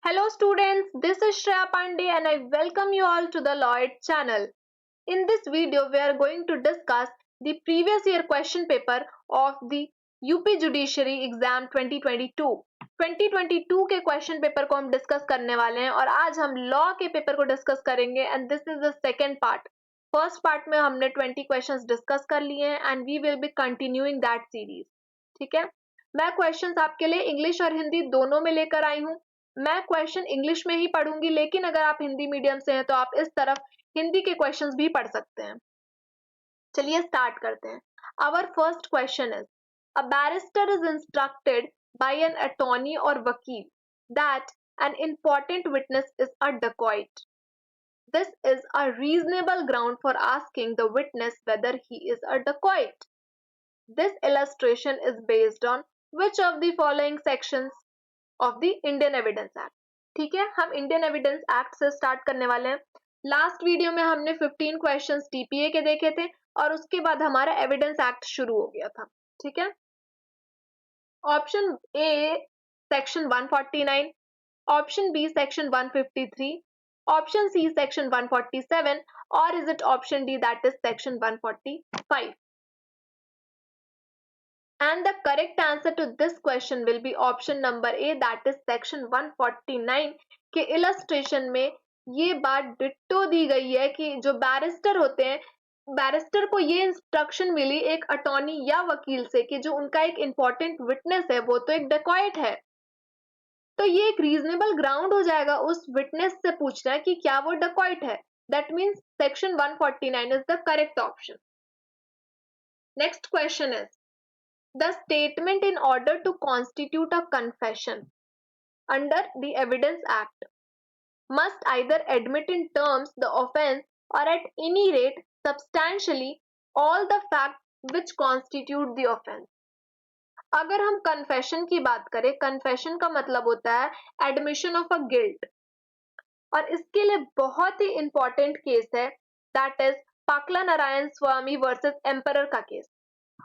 Hello students, this is Shreya Pandey and I welcome you all to the Lloyd channel. In this video, we are going to discuss the previous year question paper of the UP Judiciary Exam 2022. 2022 के question paper को हम discuss करने वाले हैं और आज हम law के पेपर को डिस्कस करेंगे and this is the second part. First part में हमने 20 क्वेश्चंस डिस्कस कर लिए हैं and we will be continuing that series. ठीक है, मैं क्वेश्चंस आपके लिए इंग्लिश और हिंदी दोनों में लेकर आई हूँ. मैं क्वेश्चन इंग्लिश में ही पढ़ूंगी, लेकिन अगर आप हिंदी मीडियम से हैं तो आप इस तरफ हिंदी के क्वेश्चंस भी पढ़ सकते हैं. चलिए स्टार्ट करते हैं. Our first question is, a barrister is instructed by an attorney और वकील that an important witness is a dacoit. This is a reasonable ground for asking the witness whether he is a dacoit. This illustration is based on which of the following sections of the Indian Evidence Act. ठीक है, हम Indian evidence act से start करने वाले हैं. Last video में हमने 15 questions TPA के देखे थे और उसके बाद हमारा एविडेंस एक्ट शुरू हो गया था. ठीक है, option A section 149, option B section 153, option C section 147 और is it option D that is section 145. And the correct answer to this question will be option number A, that is section 149 के illustration में ये बात ditto दी गई है कि जो barrister होते हैं, बैरिस्टर को ये इंस्ट्रक्शन मिली एक अटॉर्नी या वकील से कि जो उनका एक इंपॉर्टेंट विटनेस है वो तो एक डेकॉइट है, तो ये एक रीजनेबल ग्राउंड हो जाएगा उस विटनेस से पूछना है कि क्या वो डेकॉइट है. That means section 149 is the correct option. Next question is, the statement in order to constitute a confession under the Evidence Act must either admit in terms the offence or at any rate substantially all the facts which constitute the offence. अगर हम confession की बात करें, confession का मतलब होता है admission of a guilt, और इसके लिए बहुत ही इंपॉर्टेंट केस है that is Pakala Narayana Swami versus emperor का केस.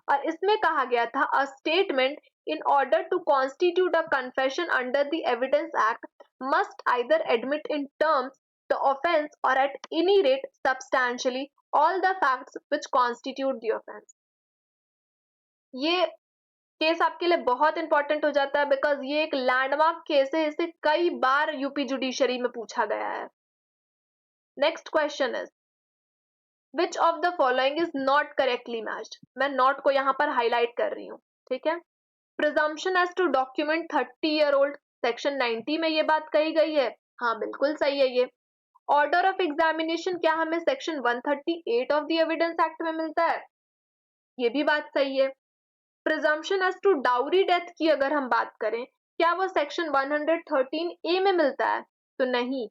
और इसमें कहा गया था a statement in order to constitute a confession under the evidence act must either admit in terms the offence और at any rate substantially all the facts which constitute the offence. ये case आपके लिए बहुत important हो जाता है because ये एक लैंडमार्क केस है, इसे कई बार यूपी जुडिशरी में पूछा गया है. Next question is, Which of the following is not correctly matched? मैं नॉट को यहाँ पर हाईलाइट कर रही हूँ. ठीक है, presumption as to document 30-year-old section 90 में ये बात कही गई है. हाँ बिल्कुल सही है ये. ऑर्डर ऑफ एग्जामिनेशन क्या हमें section 138 of the evidence act में मिलता है? ये भी बात सही है. Presumption as to dowry death की अगर हम बात करें, क्या वो सेक्शन 113A में मिलता है? तो नहीं,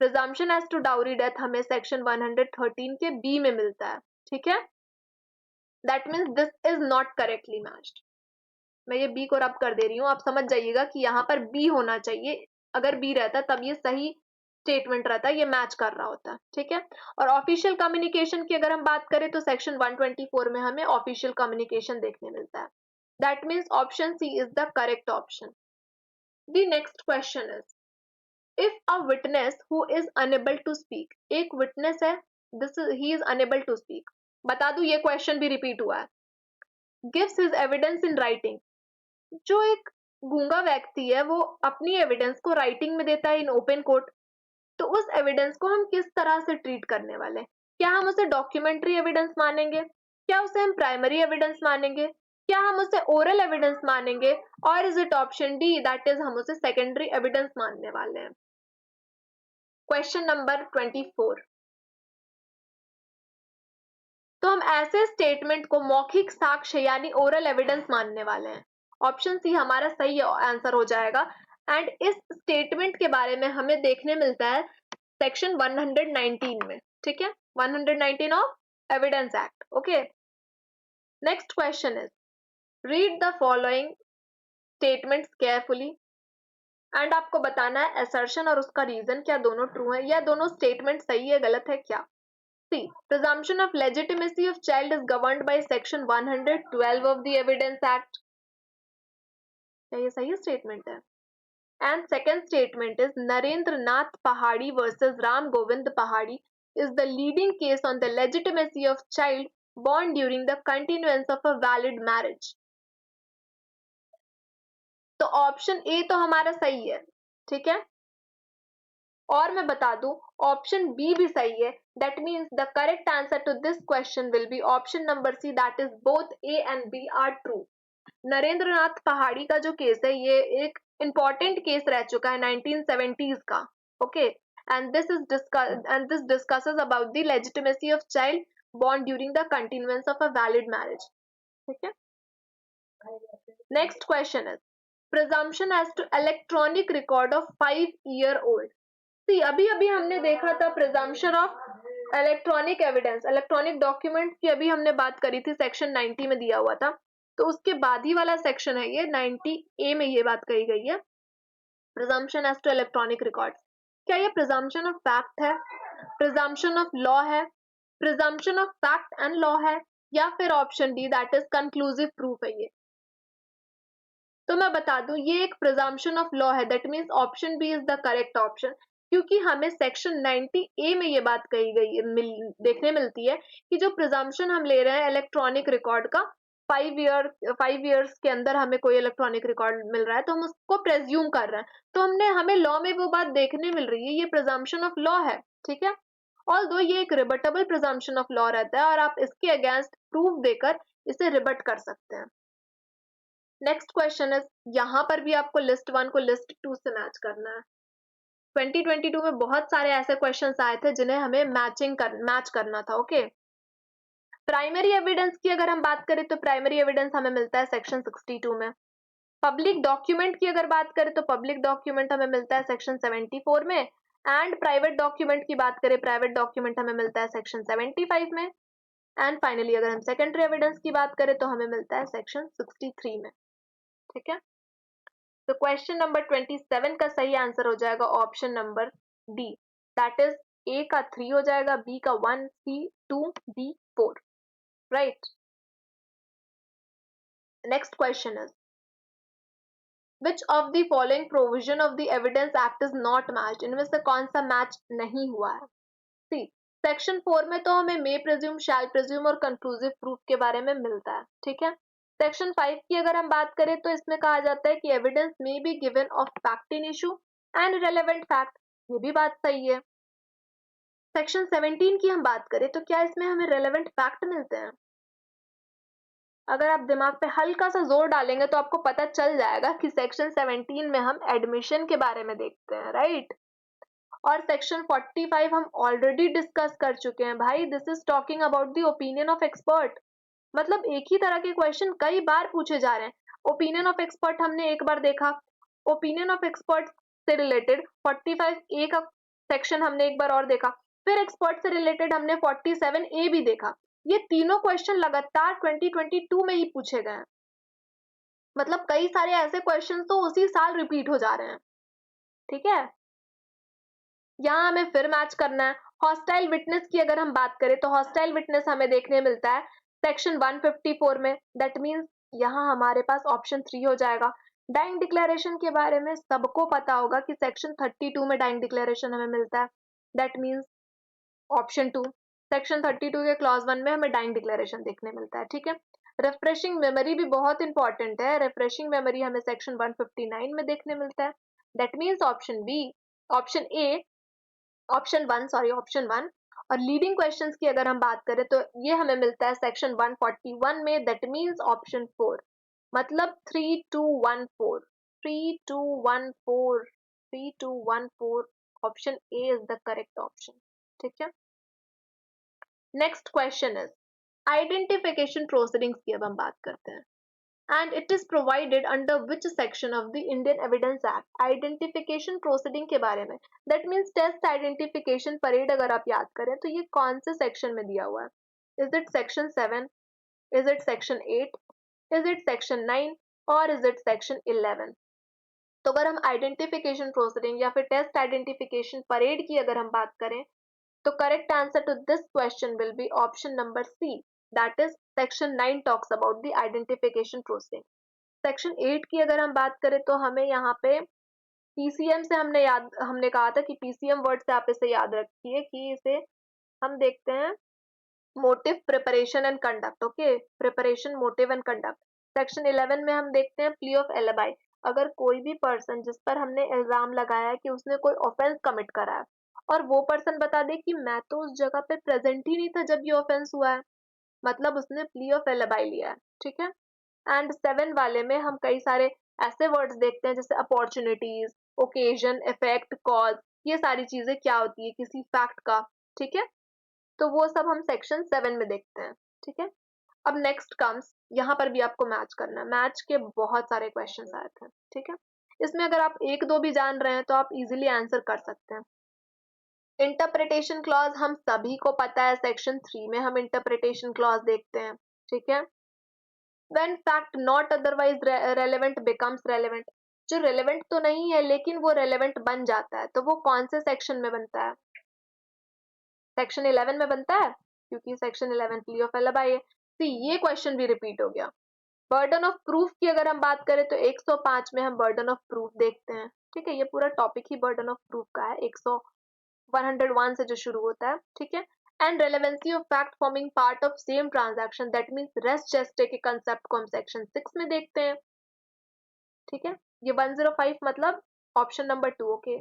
presumption as to dowry death हमें सेक्शन 113 के बी में मिलता है. ठीक है, that means this is not correctly matched. मैं ये बी को रब कर दे रही हूँ, आप समझ जाइएगा कि यहाँ पर बी होना चाहिए. अगर बी रहता तब ये सही स्टेटमेंट रहता, ये मैच कर रहा होता. ठीक है, और ऑफिशियल कम्युनिकेशन की अगर हम बात करें तो सेक्शन 124 में हमें ऑफिशियल कम्युनिकेशन देखने मिलता है. That means option C is the correct option. The next question is, if a witness who is unable to speak, एक witness है, this is he is unable to speak, बता दूं ये क्वेश्चन भी repeat हुआ है, gives his evidence in writing, जो एक गूंगा व्यक्ति है वो अपनी एविडेंस को राइटिंग में देता है इन ओपन कोर्ट, तो उस एविडेंस को हम किस तरह से ट्रीट करने वाले हैं? क्या हम उसे डॉक्यूमेंट्री एविडेंस मानेंगे? क्या उसे हम प्राइमरी एविडेंस मानेंगे? क्या हम उसे ओरल एविडेंस मानेंगे? और is it option D that is हम उसे सेकेंडरी एविडेंस मानने वाले हैं? क्वेश्चन नंबर 24, तो हम ऐसे स्टेटमेंट को मौखिक साक्ष्य यानी ओरल एविडेंस मानने वाले हैं. ऑप्शन सी हमारा सही आंसर हो जाएगा. एंड इस स्टेटमेंट के बारे में हमें देखने मिलता है सेक्शन 119 में. ठीक है, 119 of evidence act. Okay, next question is, read the following statements carefully and आपको बताना है असर्शन और उसका रीजन क्या दोनों ट्रू है या दोनों स्टेटमेंट सही है गलत है क्या. सी, presumption of legitimacy of child is governed by section 112 of the evidence act. क्या ये सही स्टेटमेंट है? And second statement is Narendra Nath Pahadi versus Ram Govind Pahadi is the leading case on the legitimacy of child born during the continuance of a valid marriage. तो option A तो हमारा सही है, ठीक है, और मैं बता दूं ऑप्शन बी भी सही है. That means the correct answer to this question will be option number C, that is both A and B are true. Narendra Nath Pahari का जो केस है ये एक इंपॉर्टेंट केस रह चुका है 1970s का. Okay, and this discusses about the legitimacy of child born during the continuance of a valid marriage. ठीक है. Next question is presumption as to electronic record of 5-year-old. See, अभी अभी हमने देखा था presumption of electronic evidence, electronic document की अभी हमने बात करी थी, सेक्शन 90 में दिया हुआ था. तो उसके बाद ही वाला सेक्शन है ये 90A में ये बात कही गई है, presumption as to electronic records. क्या ये presumption of fact है, presumption of law है, presumption of fact and law है, या फिर option D that is conclusive proof है ये. तो मैं बता दूं ये एक presumption of law है, that means option B is the correct option, क्योंकि हमें सेक्शन 90A में ये बात कही गई देखने मिलती है कि जो प्रिजम्पशन हम ले रहे हैं इलेक्ट्रॉनिक रिकॉर्ड का 5 इयर्स के अंदर हमें कोई इलेक्ट्रॉनिक रिकॉर्ड मिल रहा है तो हम उसको प्रेज्यूम कर रहे हैं. तो हमें लॉ में वो बात देखने मिल रही है, ये प्रिजम्पशन ऑफ लॉ है, ठीक है. ऑल्दो ये एक रिबटेबल प्रिजम्पशन ऑफ लॉ रहता है और आप इसके अगेंस्ट प्रूफ देकर इसे रिबट कर सकते हैं. नेक्स्ट क्वेश्चन इज, यहाँ पर भी आपको लिस्ट 1 को लिस्ट 2 से मैच करना है. 2022 में बहुत सारे ऐसे क्वेश्चंस आए थे जिन्हें हमें मैच करना था. ओके, प्राइमरी एविडेंस की अगर हम बात करें तो प्राइमरी एविडेंस हमें मिलता है सेक्शन 62 में. पब्लिक डॉक्यूमेंट की अगर बात करें तो पब्लिक डॉक्यूमेंट हमें मिलता है सेक्शन 74 में, एंड प्राइवेट डॉक्यूमेंट की बात करें प्राइवेट डॉक्यूमेंट हमें मिलता है सेक्शन 75 में, एंड फाइनली अगर हम सेकेंडरी एविडेंस की बात करें तो हमें मिलता है सेक्शन 63 में. ठीक है, तो क्वेश्चन नंबर 27 का सही आंसर हो जाएगा option number D, that is a का 3 हो जाएगा, बी का 1, सी 2, D 4. Right. Next question is Which of the following provision of the Evidence Act is not matched? इनमें से कौन सा मैच नहीं हुआ है? सी, सेक्शन 4 में तो हमें मे प्रेज्यूम, शैल प्रेज्यूम और कंक्लूसिव प्रूफ के बारे में मिलता है, ठीक है. सेक्शन 5 की अगर हम बात करें तो इसमें कहा जाता है कि evidence may be given of fact in issue and relevant fact, ये भी बात सही है. सेक्शन 17 की हम बात करें तो क्या इसमें हमें रेलेवेंट फैक्ट मिलते हैं? अगर आप दिमाग पे हल्का सा जोर डालेंगे तो आपको पता चल जाएगा कि सेक्शन 17 में हम एडमिशन के बारे में देखते हैं, राइट. और सेक्शन 45 हम ऑलरेडी डिस्कस कर चुके हैं भाई. This is talking about the opinion of expert. मतलब एक ही तरह के क्वेश्चन कई बार पूछे जा रहे हैं. ओपिनियन ऑफ एक्सपर्ट हमने एक बार देखा, ओपिनियन ऑफ एक्सपर्ट से रिलेटेड 45A का सेक्शन हमने एक बार और देखा, फिर एक्सपर्ट से रिलेटेड हमने 47A भी देखा. ये तीनों क्वेश्चन लगातार 2022 में ही पूछे गए हैं. मतलब कई सारे ऐसे क्वेश्चन तो उसी साल रिपीट हो जा रहे हैं, ठीक है. यहाँ हमें फिर मैच करना है. हॉस्टाइल विटनेस की अगर हम बात करें तो हॉस्टाइल विटनेस हमें देखने मिलता है सेक्शन 154 में, दैट मीन्स यहाँ हमारे पास ऑप्शन 3 हो जाएगा. डाइंग डिक्लेरेशन के बारे में सबको पता होगा कि सेक्शन 32 में डाइंग डिक्लेरेशन हमें मिलता है, दैट मीन्स ऑप्शन 2. सेक्शन 32 के क्लॉज 1 में हमें डाइंग डिक्लेरेशन देखने मिलता है, ठीक है. रिफ्रेशिंग मेमोरी भी बहुत इंपॉर्टेंट है. रिफ्रेशिंग मेमोरी हमें सेक्शन 159 में देखने मिलता है, that means option B, option A, option 1. और लीडिंग क्वेश्चंस की अगर हम बात करें तो ये हमें मिलता है सेक्शन 141 में, दैट मीन्स ऑप्शन 4. मतलब 3214, 3214, 3214, option A is the correct option. ठीक है. Next question is identification proceedings की अब हम बात करते हैं. And it is provided under which section of the Indian evidence act. Identification proceeding के बारे में, that means test identification parade अगर आप याद करें तो ये कौन से सेक्शन में दिया हुआ है? Is it section 7, is it section 8, is it section 9 और इज इट सेक्शन 11? तो अगर हम आइडेंटिफिकेशन प्रोसीडिंग या फिर टेस्ट आइडेंटिफिकेशन परेड की अगर हम बात करें तो correct answer to this question will be option number C, that is section 9 talks about the identification proceeding. Section 8 की अगर हम बात करें तो हमें यहाँ पे पीसीएम से हमने कहा था कि पीसीएम वर्ड से आप इसे याद रखिए कि इसे हम देखते हैं motive, preparation and conduct. Okay, preparation, motive and conduct. Section 11 में हम देखते हैं प्ली ऑफ एलिबाई। अगर कोई भी पर्सन जिस पर हमने इल्जाम लगाया है कि उसने कोई ऑफेंस कमिट करा है और वो पर्सन बता दे कि मैं तो उस जगह पे प्रेजेंट ही नहीं था जब ये ऑफेंस हुआ है, मतलब उसने प्ली ऑफ एलिबाई लिया है। ठीक है। एंड 7 वाले में हम कई सारे ऐसे वर्ड्स देखते हैं जैसे अपॉर्चुनिटीज, ओकेजन, इफेक्ट, कॉज। ये सारी चीजें क्या होती है किसी फैक्ट का। ठीक है, तो वो सब हम सेक्शन 7 में देखते हैं। ठीक है। अब नेक्स्ट कम्स, यहाँ पर भी आपको मैच करना है। मैच के बहुत सारे क्वेश्चन आए थे। ठीक है, इसमें अगर आप एक दो भी जान रहे हैं तो आप इजीली आंसर कर सकते हैं। इंटरप्रिटेशन क्लॉज हम सभी को पता है, सेक्शन 3 में हम इंटरप्रिटेशन क्लॉज देखते हैं। ठीक है। When fact not otherwise relevant becomes relevant, जो relevant तो नहीं है लेकिन वो relevant बन जाता है, तो वो कौन से सेक्शन में बनता है? सेक्शन 11 में बनता है, क्योंकि सेक्शन 11 प्ली ऑफ एलिबाई है। तो ये क्वेश्चन भी रिपीट हो गया। बर्डन ऑफ प्रूफ की अगर हम बात करें तो 105 में हम बर्डन ऑफ प्रूफ देखते हैं। ठीक है, ये पूरा topic he burden of proof का है, 101 से जो शुरू होता है। ठीक है। And relevancy of fact forming part of same transaction, that means res gestae के कंसेप्ट को हम सेक्शन 6 में देखते हैं। ठीक है, ये 105 मतलब ऑप्शन नंबर 2। ओके,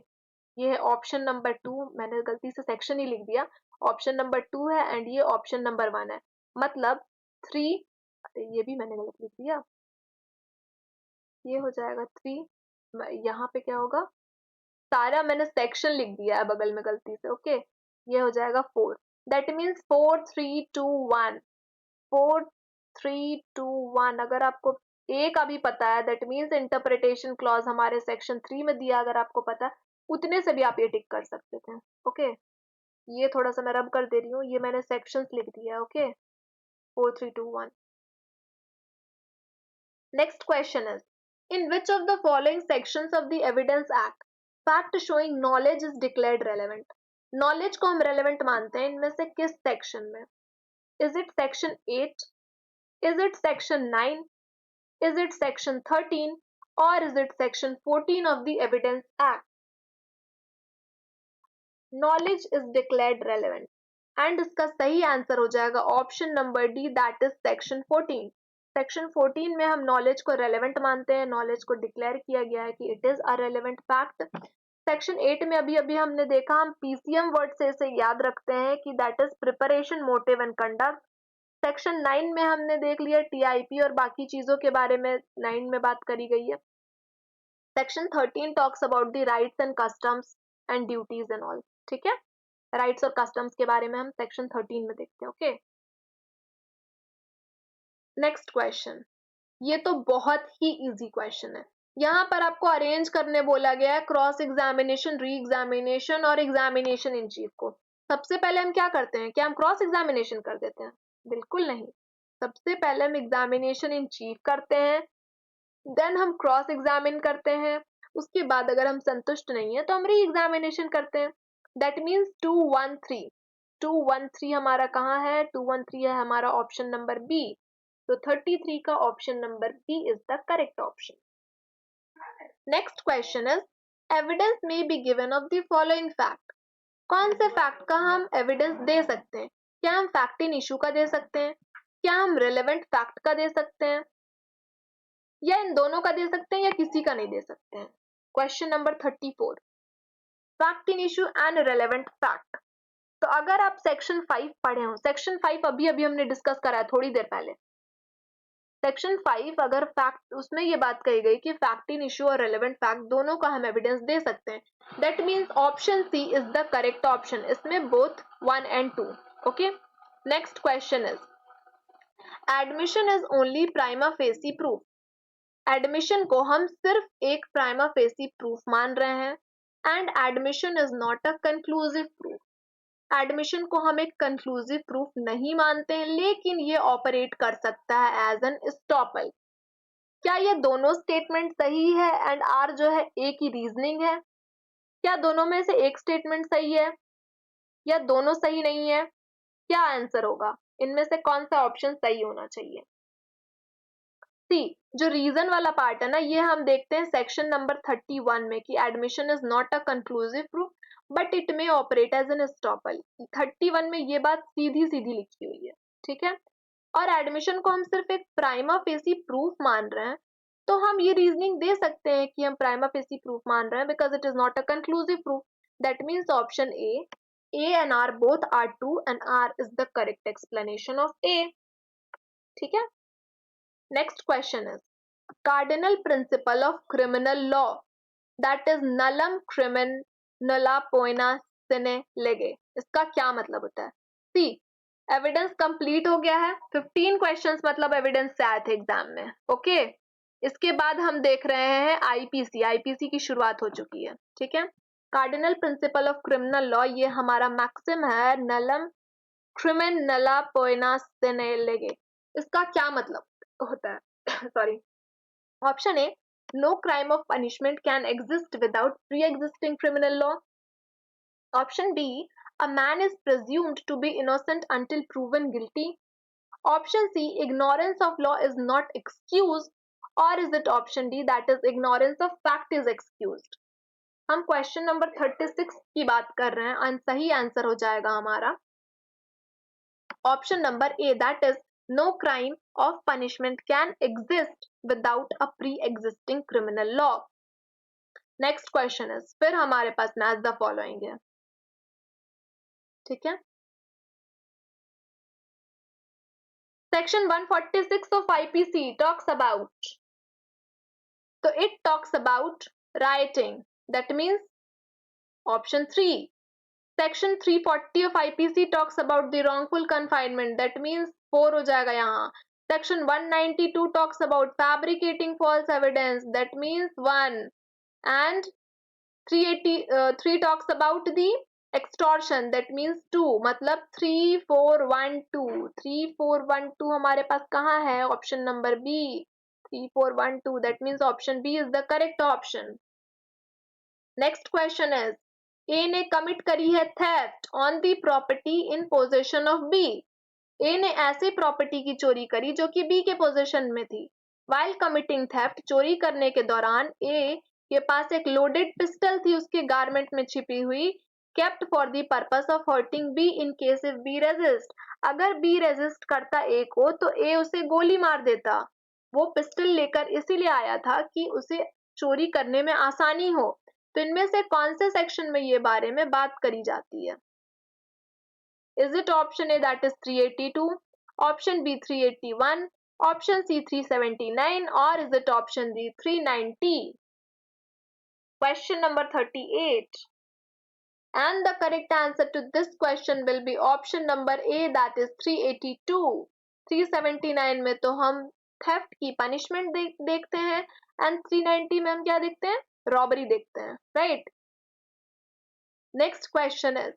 ये है ऑप्शन नंबर 2, मैंने गलती से सेक्शन ही लिख दिया। ऑप्शन नंबर 2 है एंड ये ऑप्शन नंबर 1 है, मतलब 3। अरे ये भी मैंने गलत लिख दिया, ये हो जाएगा 3। यहाँ पे क्या होगा, सारा मैंने सेक्शन लिख दिया है बगल में गलती से। ओके, ये हो जाएगा 4। That means 4 3 2 1, 4 3 2 1। अगर आपको ए का भी पता है दैट मीन्स इंटरप्रिटेशन क्लॉज हमारे सेक्शन 3 में दिया, अगर आपको पता है उतने से भी आप ये टिक कर सकते थे। ओके, ये थोड़ा सा मैं रब कर दे रही हूँ, ये मैंने सेक्शंस लिख दिया है। Okay, 4 3 2 1। Next question is, in which of the following sections of the evidence act fact showing knowledge is declared relevant? Knowledge को हम रेलेवेंट मानते हैं इनमें से किस सेक्शन में? Is it section 8, is it section 9, is it section 13 or is it section 14 of the evidence act? Knowledge is declared relevant and इसका सही आंसर हो जाएगा option number D, that is section 14। Section 14 में हम knowledge को relevant मानते हैं, knowledge को डिक्लेयर किया गया है कि it is a relevant fact. Section 8 में अभी अभी हमने देखा, हम पीसीएम वर्ड से इसे याद रखते हैं कि that is preparation, motive and conduct. Section 9 में हमने देख लिया टीआईपी और बाकी चीजों के बारे में 9 में बात करी गई है। Section 13 talks about the rights and customs and duties and all. ठीक है, राइट्स और कस्टम्स के बारे में हम सेक्शन 13 में देखते हैं। ओके, नेक्स्ट क्वेश्चन, ये तो बहुत ही इजी क्वेश्चन है। यहाँ पर आपको अरेंज करने बोला गया है क्रॉस एग्जामिनेशन, री एग्जामिनेशन और एग्जामिनेशन इन चीफ को। सबसे पहले हम क्या करते हैं, क्या हम क्रॉस एग्जामिनेशन कर देते हैं? बिल्कुल नहीं। सबसे पहले हम एग्जामिनेशन इन चीफ करते हैं, देन हम क्रॉस एग्जामिन करते हैं, उसके बाद अगर हम संतुष्ट नहीं है तो हम री एग्जामिनेशन करते हैं। That means 213। 213 हमारा कहाँ है? 213 है हमारा ऑप्शन नंबर बी। तो 33 का option number B is the correct option. Next question is, evidence may be given of the following fact. कौन से फैक्ट का हम एविडेंस दे सकते हैं? क्या हम फैक्ट इन इशू का दे सकते हैं, क्या हम रिलेवेंट फैक्ट का दे सकते हैं, या इन दोनों का दे सकते हैं, या किसी का नहीं दे सकते हैं? Question number 34, fact in issue and relevant fact. तो अगर आप सेक्शन 5 पढ़े हो, सेक्शन 5 अभी अभी हमने डिस्कस करा है थोड़ी देर पहले। सेक्शन 5 अगर फैक्ट, उसमें ये बात कही गई कि फैक्ट इन इशू और रेलेवेंट फैक्ट दोनों का हम एविडेंस दे सकते हैं। That means option C is the correct option, इसमें both 1 and 2। Okay, next question is, admission is only prima facie proof. Admission को हम सिर्फ एक प्राइमा फेसी प्रूफ मान रहे हैं, and admission is not a conclusive proof. Admission को हम एक कंक्लूसिव प्रूफ नहीं मानते हैं, लेकिन ये ऑपरेट कर सकता है एज एन स्टॉपल। क्या ये दोनों स्टेटमेंट सही है एंड आर जो है ए की रीजनिंग है? क्या दोनों में से एक स्टेटमेंट सही है या दोनों सही नहीं है? क्या आंसर होगा, इनमें से कौन सा ऑप्शन सही होना चाहिए? सी जो रीजन वाला पार्ट है ना, ये हम देखते हैं सेक्शन नंबर 31 में कि admission is not a conclusive proof but it may operate as an estoppel. 31 में ये बात सीधी सीधी लिखी हुई है, ठीक है। और एडमिशन को हम सिर्फ एक प्राइमा फेसी प्रूफ मान रहे हैं, तो हम ये रीजनिंग दे सकते हैं कि हम प्राइमा फेसी प्रूफ मान रहे हैं because it is not a conclusive proof. That means option A and R both are true and R is the correct explanation of A, ठीक है। Next question is cardinal principle of criminal law that is nullum criminala poena sine lege। इसका क्या मतलब होता है? सी evidence complete हो गया है, 15 क्वेश्चंस मतलब एविडेंस से आए थे एग्जाम में, ओके। इसके बाद हम देख रहे हैं आईपीसी की शुरुआत हो चुकी है, ठीक है। Cardinal principle of criminal law ये हमारा मैक्सिम है नलम क्रिमिनला पोएना सिने लेगे। इसका क्या मतलब होता है? Sorry. Option A, no crime of punishment can exist without pre-existing criminal law. Option B, a man is presumed to be innocent until proven guilty. Option C, ignorance of law is not excused. Or is it option D, that is ignorance of fact is excused? हम question number 36 की बात कर रहे हैं, सही answer हो जाएगा हमारा option number A, that is no crime of punishment can exist without a pre-existing criminal law. Next question is, फिर हमारे पास मैच द फॉलोइंग है, ठीक है। Section 146 of IPC talks about, तो it talks about rioting, that means option 3। Section 340 of IPC talks about the wrongful confinement, that means 4 हो जाएगा यहाँ। Section 192 talks about fabricating false evidence, that means 1, and 383 talks about the extortion, that means 2, मतलब 3412 हमारे पास कहाँ है? Option number B 3412, that means option B is the correct option. Next question is, A ने commit करी है theft on the property in possession of B. ए ने ऐसे प्रॉपर्टी की चोरी करी जो कि बी के पोजीशन में थी। वाइल कमिटिंग थेफ्ट, चोरी करने के दौरान ए के पास एक लोडेड पिस्टल थी उसके गारमेंट में छिपी हुई, kept for the purpose of hurting B in case if B resist. अगर बी रेजिस्ट करता ए को तो ए उसे गोली मार देता। वो पिस्टल लेकर इसीलिए आया था कि उसे चोरी करने में आसानी हो। तो इनमें से कौन से सेक्शन में ये बारे में बात करी जाती है? Is it option A, that is 382, option B 381, option C 379, or is it option D 390? Question number 38. And the correct answer to this question will be option number A, that is 382. 379 में तो हम theft की punishment देखते हैं and 390 में हम क्या देखते हैं? Robbery देखते हैं, right? Next question is,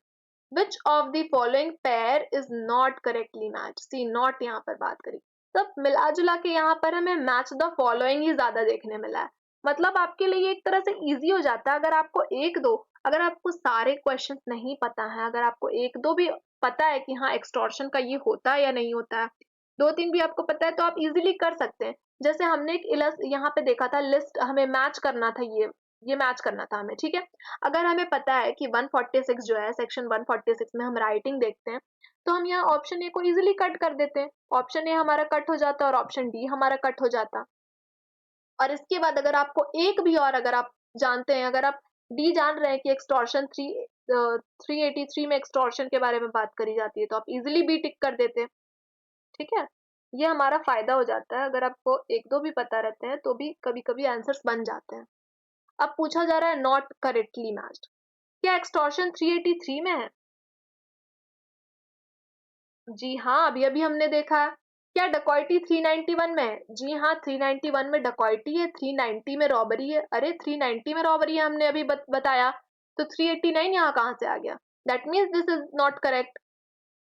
which of the following pair is not correctly matched? See, not यहाँ पर बात करी, सब मिला जुला के यहाँ पर हमें मैच द फॉलोइंग ही ज्यादा देखने मिला है। मतलब आपके लिए एक तरह से इजी हो जाता है अगर आपको एक दो, अगर आपको सारे क्वेश्चंस नहीं पता है, अगर आपको एक दो भी पता है कि हाँ एक्सटॉर्शन का ये होता है या नहीं होता है, दो तीन भी आपको पता है तो आप इजीली कर सकते हैं। जैसे हमने एक यहाँ पे देखा था लिस्ट, हमें मैच करना था, ये मैच करना था हमें, ठीक है। अगर हमें पता है कि 146 जो है सेक्शन 146 में हम राइटिंग देखते हैं तो हम यहाँ ऑप्शन ए को इजीली कट कर देते हैं, ऑप्शन ए हमारा कट हो जाता और ऑप्शन डी हमारा कट हो जाता। और इसके बाद अगर आपको एक भी और अगर आप जानते हैं, अगर आप डी जान रहे हैं कि एक्सटॉर्शन 383 में एक्सटॉर्शन के बारे में बात करी जाती है तो आप इजीली बी टिक कर देते हैं, ठीक है। ये हमारा फायदा हो जाता है, अगर आपको एक दो भी पता रहते हैं तो भी कभी कभी आंसर्स बन जाते हैं। अब पूछा जा रहा है नॉट करेक्टली मैच्ड, क्या एक्सटॉर्शन 383 में है? जी हाँ, अभी अभी हमने देखा है। क्या डकॉइटी 391 में है? जी हाँ, 391 में डकॉइटी है, 390 में रॉबरी है। अरे 390 में रॉबरी है हमने अभी बताया, तो 389 यहाँ कहाँ से आ गया? That means this is not correct.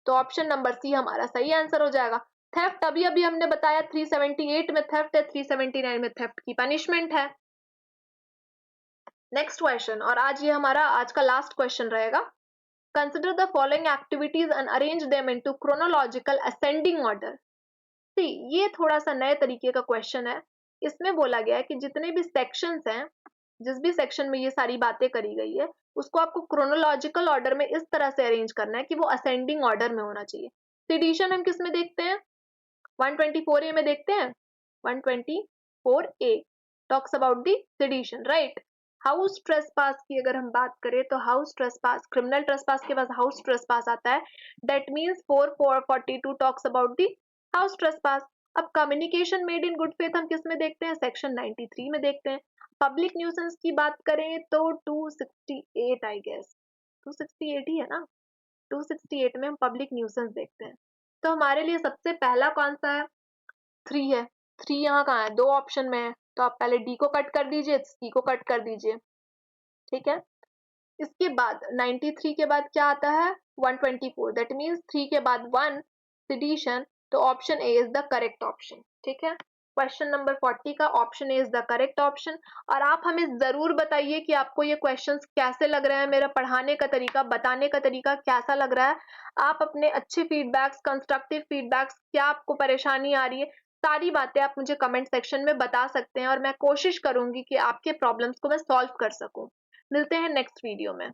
तो ऑप्शन नंबर सी हमारा सही आंसर हो जाएगा। थेफ्ट अभी अभी हमने बताया 378 में थेफ्ट है, 379 में थेफ्ट की पनिशमेंट है। नेक्स्ट क्वेश्चन, और आज ये हमारा आज का लास्ट क्वेश्चन रहेगा। Consider the following activities and arrange them into chronological ascending order. See ये थोड़ा सा नए तरीके का क्वेश्चन है। इसमें बोला गया है कि जितने भी सेक्शंस हैं, जिस भी सेक्शन में ये सारी बातें करी गई है, उसको आपको क्रोनोलॉजिकल ऑर्डर में इस तरह से अरेंज करना है कि वो असेंडिंग ऑर्डर में होना चाहिए। सेडिशन हम किस में देखते हैं? 124A में देखते हैं। 124A talks about the sedition, right. House trespass की अगर हम बात करें तो हाउस ट्रेसपास, क्रिमिनल ट्रेसपास के बाद हाउस ट्रेसपास आता है। That means 4442 talks about the house trespass. अब communication made in good faith हम किस में देखते हैं? सेक्शन 93 में देखते हैं। पब्लिक न्यूसेंस की बात करें तो 268 आई गेस, 268 ही है ना, 268 में हम पब्लिक न्यूसेंस देखते हैं। तो हमारे लिए सबसे पहला कौन सा है? 3 है। 3 यहाँ कहाँ है? 2 ऑप्शन में है, तो आप पहले डी को कट कर दीजिए, सी को कट कर दीजिए, ठीक है। इसके बाद 93 के बाद क्या आता है? 124, दैट मीन्स 3 के बाद 1 सेडिशन, तो option A is the correct option, ठीक है। क्वेश्चन नंबर 40 का option A is the correct option. और आप हमें जरूर बताइए कि आपको ये क्वेश्चंस कैसे लग रहे हैं, मेरा पढ़ाने का तरीका, बताने का तरीका कैसा लग रहा है। आप अपने अच्छे फीडबैक्स, कंस्ट्रक्टिव फीडबैक्स, क्या आपको परेशानी आ रही है, सारी बातें आप मुझे कमेंट सेक्शन में बता सकते हैं और मैं कोशिश करूंगी कि आपके प्रॉब्लम्स को मैं सॉल्व कर सकूं। मिलते हैं नेक्स्ट वीडियो में।